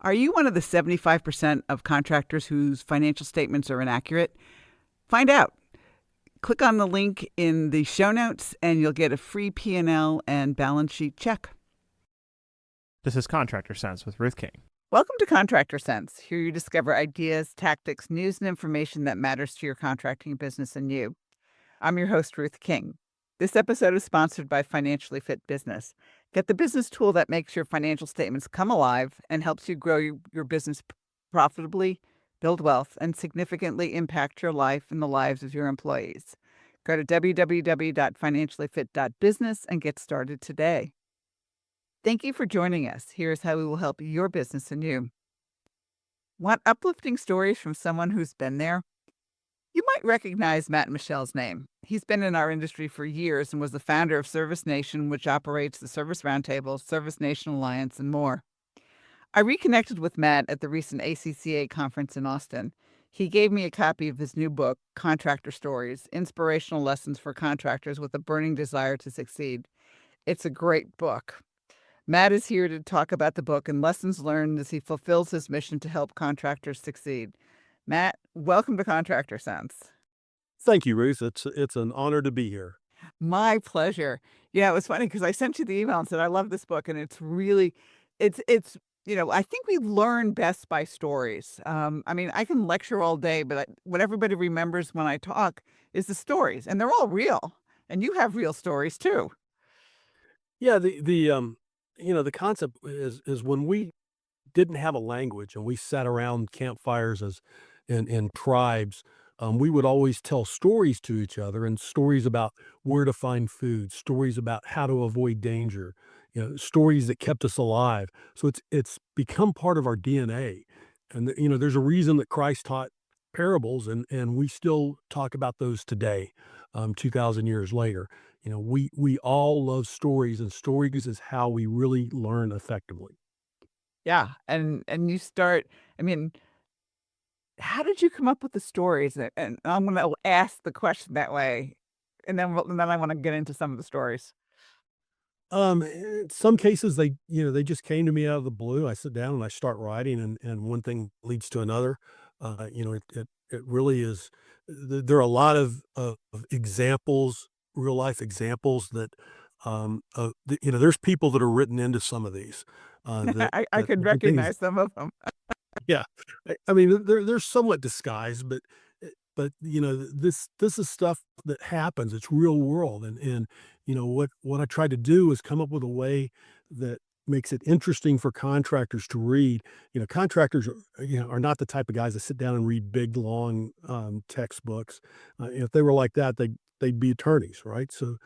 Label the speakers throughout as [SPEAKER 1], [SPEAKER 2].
[SPEAKER 1] Are you one of the 75% of contractors whose financial statements are inaccurate? Find out. Click on the link in the show notes and you'll get a free P&L and balance sheet check.
[SPEAKER 2] This is Contractor Sense with Ruth King.
[SPEAKER 1] Welcome to Contractor Sense. Here you discover ideas, tactics, news, and information that matters to your contracting business and you. I'm your host, Ruth King. This episode is sponsored by Financially Fit Business. Get the business tool that makes your financial statements come alive and helps you grow your business profitably, build wealth, and significantly impact your life and the lives of your employees. Go to www.financiallyfit.business and get started today. Thank you for joining us. Here's how we will help your business and you. Want uplifting stories from someone who's been there? You might recognize Matt Michel's name. He's been in our industry for years and was the founder of Service Nation, which operates the Service Roundtable, Service Nation Alliance, and more. I reconnected with Matt at the recent ACCA conference in Austin. He gave me a copy of his new book, Contractor Stories, Inspirational Lessons for Contractors with a Burning Desire to Succeed. It's a great book. Matt is here to talk about the book and lessons learned as he fulfills his mission to help contractors succeed. Matt, welcome to Contractor Sense.
[SPEAKER 3] Thank you, Ruth. It's an honor to be here.
[SPEAKER 1] My pleasure. Yeah, it was funny because I sent you the email and said, I love this book. And it's really, it's I think we learn best by stories. I can lecture all day, but what everybody remembers when I talk is the stories, and they're all real. And you have real stories too.
[SPEAKER 3] Yeah, the concept is when we didn't have a language and we sat around campfires as in tribes, we would always tell stories to each other and stories about where to find food, stories about how to avoid danger, stories that kept us alive. So it's become part of our DNA. And there's a reason that Christ taught parables, and we still talk about those today, 2,000 years later. We all love stories, and stories is how we really learn effectively.
[SPEAKER 1] Yeah. And you start, how did you come up with the stories? And I'm going to ask the question that way. And then I want to get into some of the stories.
[SPEAKER 3] In some cases, they just came to me out of the blue. I sit down and I start writing, and one thing leads to another. It really is. There are a lot of examples, real life examples that, there's people that are written into some of these.
[SPEAKER 1] I could recognize some of them.
[SPEAKER 3] Yeah, I mean, they're somewhat disguised, but this is stuff that happens. It's real world, and what I tried to do is come up with a way that makes it interesting for contractors to read. Contractors are not the type of guys that sit down and read big long textbooks. If they were like that, they'd be attorneys, right? So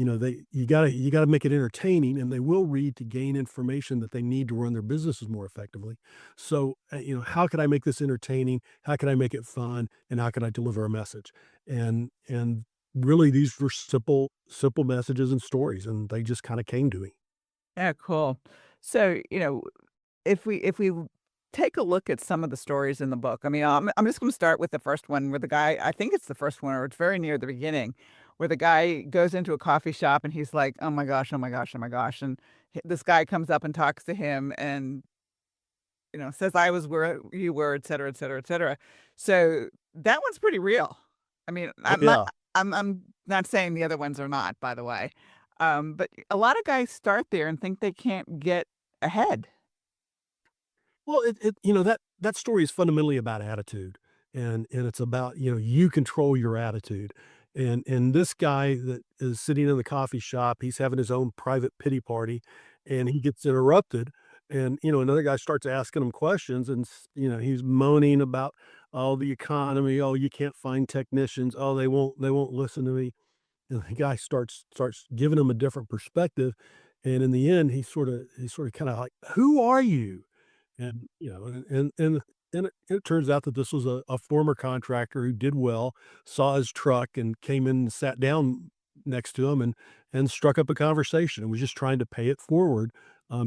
[SPEAKER 3] you gotta make it entertaining, and they will read to gain information that they need to run their businesses more effectively. So, how can I make this entertaining? How can I make it fun? And how can I deliver a message? And really, these were simple messages and stories, and they just kind of came to me.
[SPEAKER 1] Yeah, cool. So, if we take a look at some of the stories in the book, I'm just going to start with the first one where the guy, I think it's the first one, or it's very near the beginning, where the guy goes into a coffee shop and he's like, oh my gosh, oh my gosh, oh my gosh. And this guy comes up and talks to him and, says, I was where you were, et cetera, et cetera, et cetera. So that one's pretty real. I mean,
[SPEAKER 3] Oh
[SPEAKER 1] I'm not,
[SPEAKER 3] yeah.
[SPEAKER 1] I'm not saying the other ones are not, by the way. But a lot of guys start there and think they can't get ahead.
[SPEAKER 3] Well, that story is fundamentally about attitude, and it's about, you control your attitude. And this guy that is sitting in the coffee shop, he's having his own private pity party, and he gets interrupted, and, another guy starts asking him questions, and he's moaning about, "Oh, the economy. Oh, you can't find technicians. Oh, they won't listen to me." And the guy starts giving him a different perspective, and in the end, he's sort of kinda like, "Who are you?" And, it turns out that this was a former contractor who did well, saw his truck and came in and sat down next to him and struck up a conversation and was just trying to pay it forward,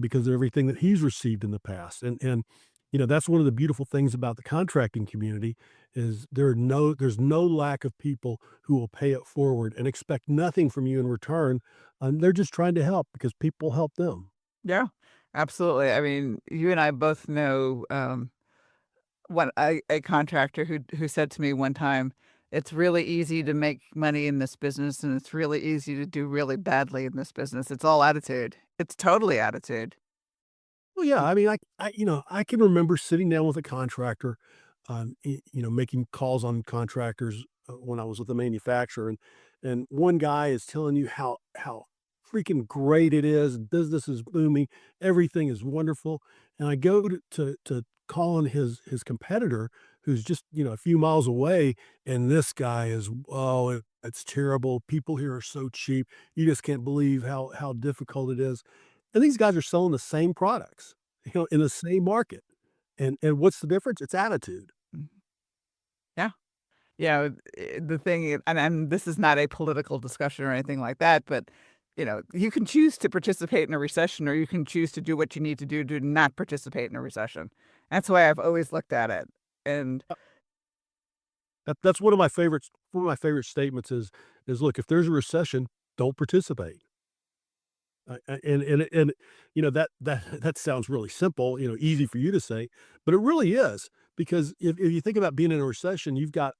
[SPEAKER 3] because of everything that he's received in the past. And that's one of the beautiful things about the contracting community is there's no lack of people who will pay it forward and expect nothing from you in return. They're just trying to help because people help them.
[SPEAKER 1] Yeah. Absolutely. I mean, you and I both know, one a contractor who said to me one time, "It's really easy to make money in this business, and it's really easy to do really badly in this business. It's all attitude. It's totally attitude."
[SPEAKER 3] Well, yeah,
[SPEAKER 1] Y
[SPEAKER 3] I mean, I can remember sitting down with a contractor, making calls on contractors when I was with the manufacturer, and one guy is telling you how freaking great it is, business is booming, everything is wonderful, and I go to call on his competitor, who's just a few miles away, and this guy is, oh, it's terrible. People here are so cheap. You just can't believe how difficult it is. And these guys are selling the same products, in the same market. And what's the difference? It's attitude.
[SPEAKER 1] Mhm. Yeah. Yeah, the thing and this is not a political discussion or anything like that, but, you can choose to participate in a recession, or you can choose to do what you need to do to not participate in a recession. That's the way I've always looked at it, and
[SPEAKER 3] That's one of my favorite statements is, "Look, if there's a recession, don't participate." And that sounds really simple, easy for you to say, but it really is, because if you think about being in a recession, you've got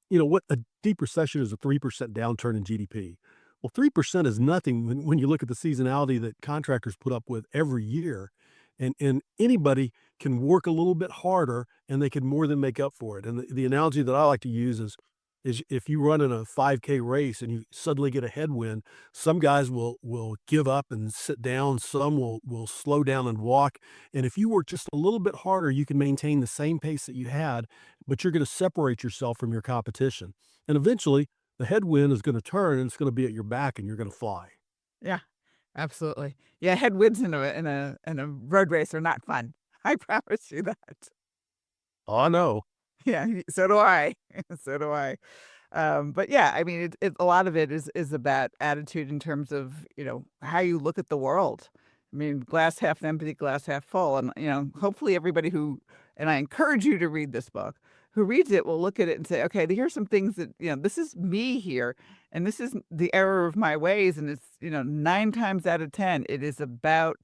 [SPEAKER 3] what a deep recession is, a 3% downturn in GDP. Well, 3% is nothing when you look at the seasonality that contractors put up with every year. And anybody can work a little bit harder and they can more than make up for it. And the analogy that I like to use is if you run in a 5K race and you suddenly get a headwind, some guys will give up and sit down, some will slow down and walk. And if you work just a little bit harder, you can maintain the same pace that you had, but you're going to separate yourself from your competition. And eventually, the headwind is going to turn and it's going to be at your back and you're going to fly.
[SPEAKER 1] yeah, absolutely. Yeah, headwinds in a road race are not fun. I promise you that.
[SPEAKER 3] Oh, I know.
[SPEAKER 1] Yeah, so do I. So do I. But yeah, I mean, a lot of it is about attitude in terms of, how you look at the world. I mean, glass half empty, glass half full. And, hopefully everybody and I encourage you to read this book, who reads it will look at it and say, okay, here's some things that, this is me here, and this is the error of my ways. And it's, 9 times out of 10, it is about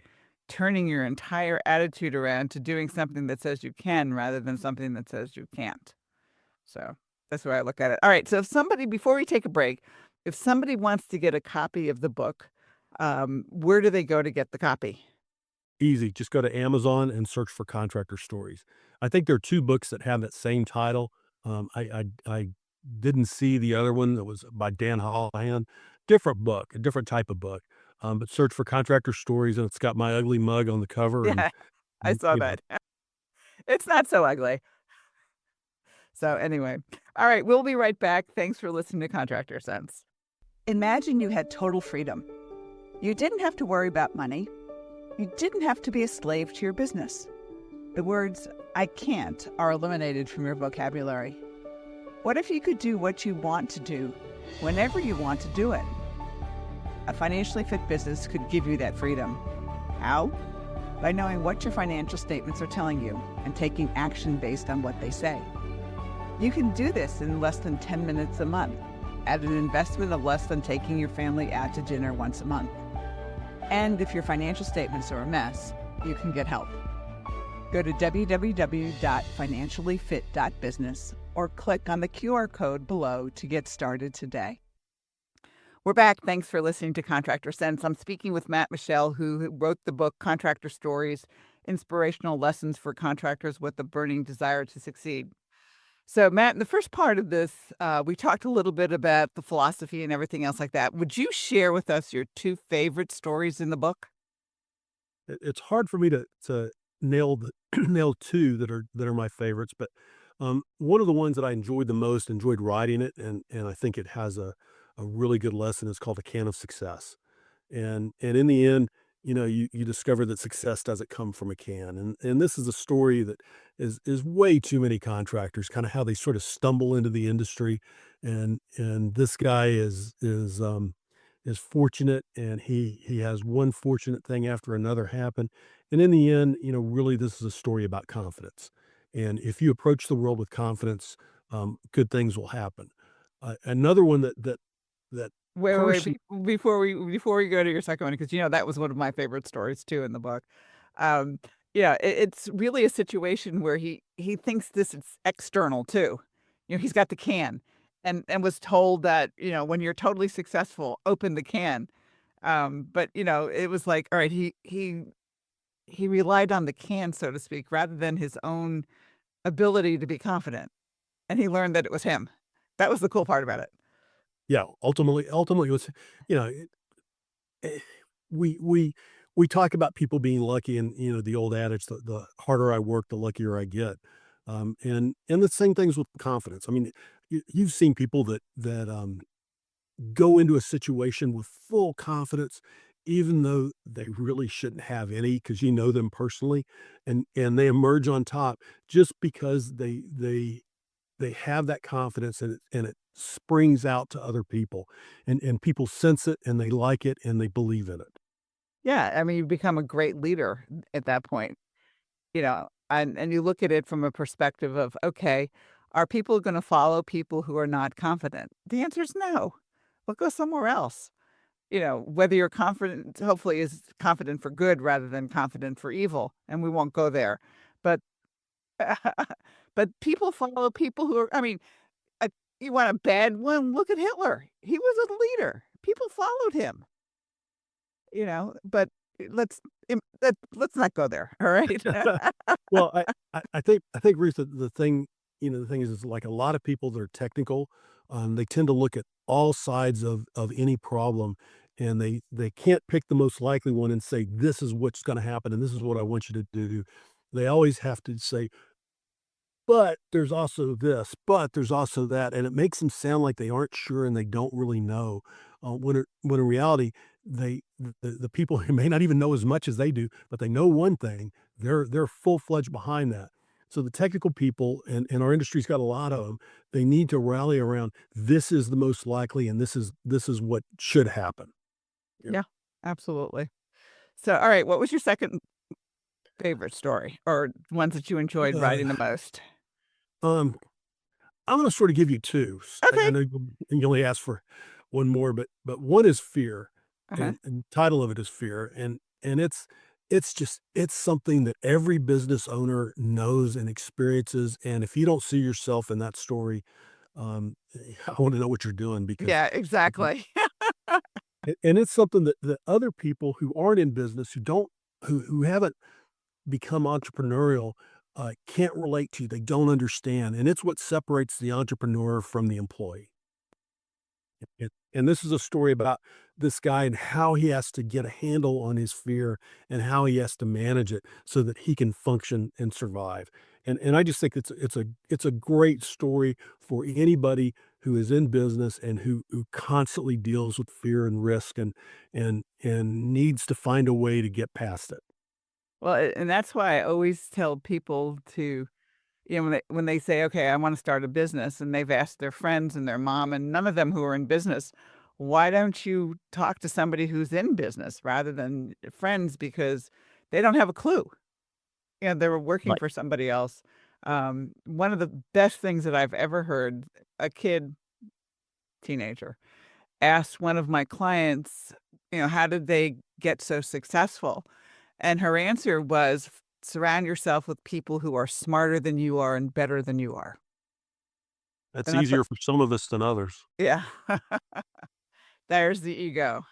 [SPEAKER 1] turning your entire attitude around to doing something that says you can rather than something that says you can't. So, that's the way I look at it. Alright, so if somebody before we take a break, if somebody wants to get a copy of the book, where do they go to get the copy?
[SPEAKER 3] Easy. Just go to Amazon and search for Contractor Stories. I think there are 2 books that have that same title. I didn't see the other one that was by Dan Holohan. Different book, a different type of book. But search for Contractor Stories, and it's got my ugly mug on the cover and,
[SPEAKER 1] Yeah, I saw
[SPEAKER 3] you know
[SPEAKER 1] that. It's not so ugly. So, anyway. Alright, we'll be right back. Thanks for listening to Contractor Sense.
[SPEAKER 4] Imagine you had total freedom. You didn't have to worry about money. You didn't have to be a slave to your business. The words, I can't, are eliminated from your vocabulary. What if you could do what you want to do, whenever you want to do it? A financially fit business could give you that freedom. How? By knowing what your financial statements are telling you and taking action based on what they say. You can do this in less than 10 minutes a month, at an investment of less than taking your family out to dinner once a month. And if your financial statements are a mess, you can get help. Go to www.financiallyfit.business or click on the QR code below to get started today.
[SPEAKER 1] We're back. Thanks for listening to Contractor Sense. I'm speaking with Matt Michel, who wrote the book Contractor Stories: Inspirational Lessons for Contractors with a Burning Desire to Succeed. So, Matt, in the first part of this, we talked a little bit about the philosophy and everything else like that. Would you share with us your 2 favorite stories in the book?
[SPEAKER 3] it's hard for me to nail the nail 2 that are my favorites, but, one of the ones that I enjoyed the most, enjoyed writing it, and I think it has a really good lesson is called A Can of Success. And in the end, you discover that success doesn't come from a can. And this is a story that is way too many contractors, kind of how they sort of stumble into the industry. And this guy is fortunate, and he has one fortunate thing after another happen. And in the end, really this is a story about confidence. And if you approach the world with confidence, good things will happen. Another one that
[SPEAKER 1] Wait,
[SPEAKER 3] person
[SPEAKER 1] before we go to your second one, because that was one of my favorite stories too in the book. Um, yeah, it's really a situation where he thinks this is external too. He's got the can and was told that, when you're totally successful, open the can. But, it was like, all right, he relied on the can, so to speak, rather than his own ability to be confident, and he learned that it was him. That was the cool part about it.
[SPEAKER 3] Yeah, ultimately, it was, you know, eh, we we talk about people being lucky and, the old adage, the harder I work, the luckier I get. And the same things with confidence. I mean, you've seen people that go into a situation with full confidence, even though they really shouldn't have any, because you know them personally, and they emerge on top just because they have that confidence, and it springs out to other people, and people sense it, and they like it, and they believe in it.
[SPEAKER 1] Yeah, I mean, you become a great leader at that point, and you look at it from a perspective of, okay, are people gonna follow people who are not confident? The answer is no. We'll go somewhere else. Whether you're confident, hopefully is confident for good rather than confident for evil, and we won't go there. But but people follow people who are, I mean, uh, you want a bad one? Look at Hitler. He was a leader. People followed him, but let's not go there, all right?
[SPEAKER 3] Well, I think, Ruth, the thing is like a lot of people that are technical, they tend to look at all sides of any problem, and they can't pick the most likely one and say, "This is what's gonna happen, and this is what I want you to do." They always have to say, "But there's also this, but there's also that," and it makes them sound like they aren't sure and they don't really know, when in reality, the people who may not even know as much as they do, but they know one thing, they're full-fledged behind that. So the technical people, and our industry's got a lot of them, they need to rally around, "This is the most likely, and this is what should happen." Yeah.
[SPEAKER 1] Yeah, absolutely. So, all right, what was your second favorite story or ones that you enjoyed
[SPEAKER 3] Uh,
[SPEAKER 1] writing the most?
[SPEAKER 3] um I'm gonna sort of give you 2. I
[SPEAKER 1] Okay.
[SPEAKER 3] know you only asked for 1 more, but one is fear,
[SPEAKER 1] Uh-huh.
[SPEAKER 3] and the title of it is fear, and it's something that every business owner knows and experiences, and if you don't see yourself in that story, I wanna know what you're doing because
[SPEAKER 1] Yeah, exactly.
[SPEAKER 3] and it's something that other people who aren't in business, who haven't become entrepreneurial, can't relate to, they don't understand, and it's what separates the entrepreneur from the employee. And this is a story about this guy and how he has to get a handle on his fear and how he has to manage it so that he can function and survive. And I just think it's a great story for anybody who is in business and who constantly deals with fear and risk and needs to find a way to get past it.
[SPEAKER 1] Well, and that's why I always tell people to, when they say, "Okay, I wanna start a business," and they've asked their friends and their mom, and none of them who are in business, "Why don't you talk to somebody who's in business rather than friends?" Because they don't have a clue. They were working
[SPEAKER 3] Right.
[SPEAKER 1] for somebody else. One of the best things that I've ever heard, a kid, teenager, asked one of my clients, how did they get so successful? And her answer was, surround yourself with people who are smarter than you are and better than you are.
[SPEAKER 3] That's
[SPEAKER 1] And that's what,
[SPEAKER 3] easier for some of us than others.
[SPEAKER 1] yeah, there's the ego.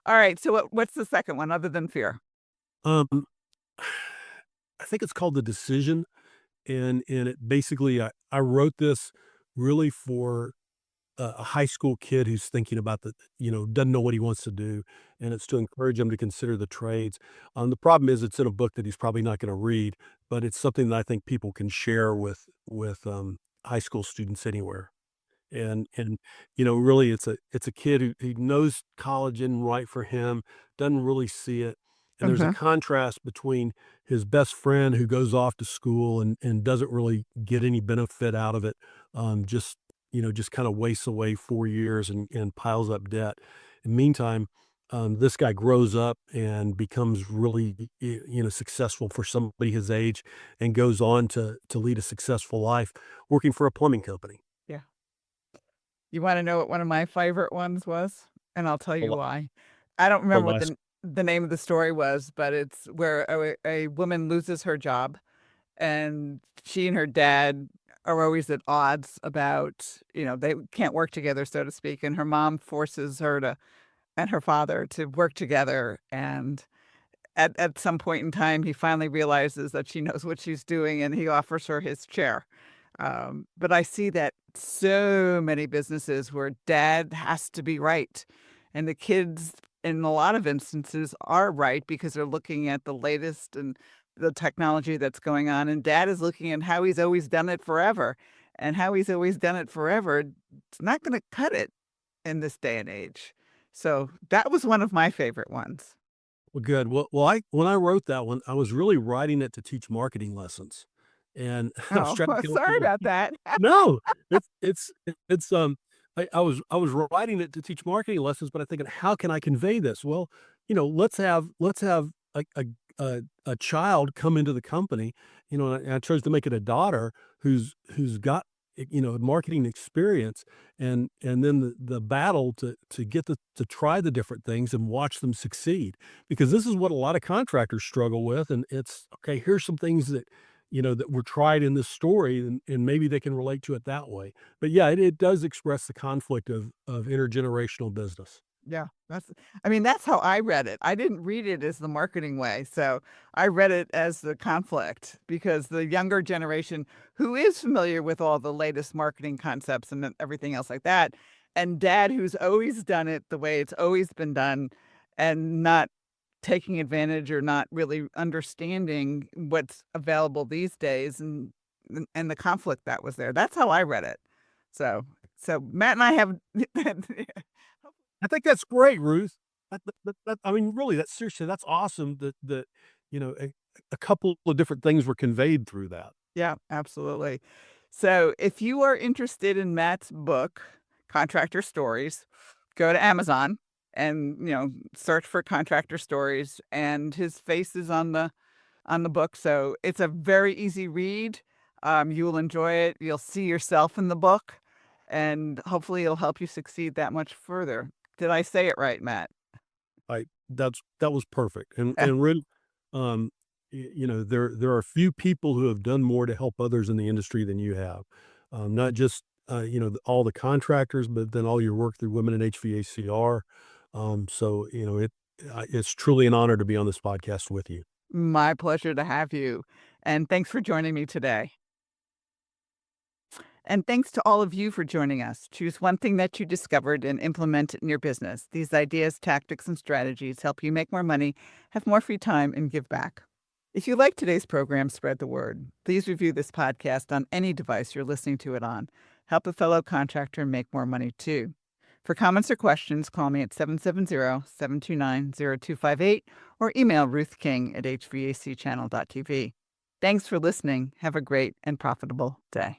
[SPEAKER 1] All right. So what's the second one other than fear?
[SPEAKER 3] Um, I think it's called The Decision, and it basically I wrote this really for a high school kid who's thinking about doesn't know what he wants to do, and it's to encourage him to consider the trades. The problem is it's in a book that he's probably not gonna read, but it's something that I think people can share with high school students anywhere. And really it's a kid who knows college isn't right for him, doesn't really see it, and there's a
[SPEAKER 1] Uh-huh.
[SPEAKER 3] contrast between his best friend who goes off to school and doesn't really get any benefit out of it, just kinda wastes away 4 years and piles up debt. In the meantime, this guy grows up and becomes really, successful for somebody his age and goes on to lead a successful life working for a plumbing company.
[SPEAKER 1] Yeah. You want to know what one of my favorite ones was? And I'll tell
[SPEAKER 3] The
[SPEAKER 1] you
[SPEAKER 3] la
[SPEAKER 1] why. I don't
[SPEAKER 3] the
[SPEAKER 1] remember what
[SPEAKER 3] last
[SPEAKER 1] the the name of the story was, but it's where a woman loses her job, and she and her dad are always at odds about, they can't work together, so to speak. And her mom forces her to, and her father to work together. And at some point in time, he finally realizes that she knows what she's doing, and he offers her his chair. But I see that so many businesses where dad has to be right, and the kids, in a lot of instances, are right because they're looking at the latest and the technology that's going on, and dad is looking at how he's always done it forever, and how he's always done it forever, it's not going to cut it in this day and age. So that was one of my favorite ones.
[SPEAKER 3] Well, good. I when I wrote that one, I was really writing it to teach marketing lessons, and I was
[SPEAKER 1] Oh,
[SPEAKER 3] trying to come up
[SPEAKER 1] sorry
[SPEAKER 3] with
[SPEAKER 1] about that.
[SPEAKER 3] no, I was writing it to teach marketing lessons, but I'm thinking, how can I convey this? Well, let's have a child come into the company, and I chose to make it a daughter who's got marketing experience, and then the battle to get to try the different things and watch them succeed, because this is what a lot of contractors struggle with, and it's okay. Here's some things that were tried in this story, and maybe they can relate to it that way. But yeah, it does express the conflict of intergenerational business.
[SPEAKER 1] Yeah, that's how I read it. I didn't read it as the marketing way. So I read it as the conflict, because the younger generation who is familiar with all the latest marketing concepts and everything else like that, and dad who's always done it the way it's always been done, and not taking advantage or not really understanding what's available these days, and the conflict that was there. That's how I read it. So Matt and I have
[SPEAKER 3] I think that's great, Ruth. I mean, really, that's seriously, that's awesome that a couple of different things were conveyed through that.
[SPEAKER 1] Yeah, absolutely. So if you are interested in Matt's book, Contractor Stories, go to Amazon and, search for Contractor Stories, and his face is on the book. So it's a very easy read. You will enjoy it. You'll see yourself in the book, and hopefully it'll help you succeed that much further. Did I say it right, Matt?
[SPEAKER 3] That was perfect, and really, there are a few people who have done more to help others in the industry than you have, not just all the contractors, but then all your work through Women in HVACR. So it's truly an honor to be on this podcast with you.
[SPEAKER 1] My pleasure to have you. And thanks for joining me today. And thanks to all of you for joining us. Choose one thing that you discovered and implement it in your business. These ideas, tactics, and strategies help you make more money, have more free time, and give back. If you like today's program, spread the word. Please review this podcast on any device you're listening to it on. Help a fellow contractor make more money too. For comments or questions, call me at 770-729-0258 or email Ruth King at hvacchannel.tv. Thanks for listening. Have a great and profitable day.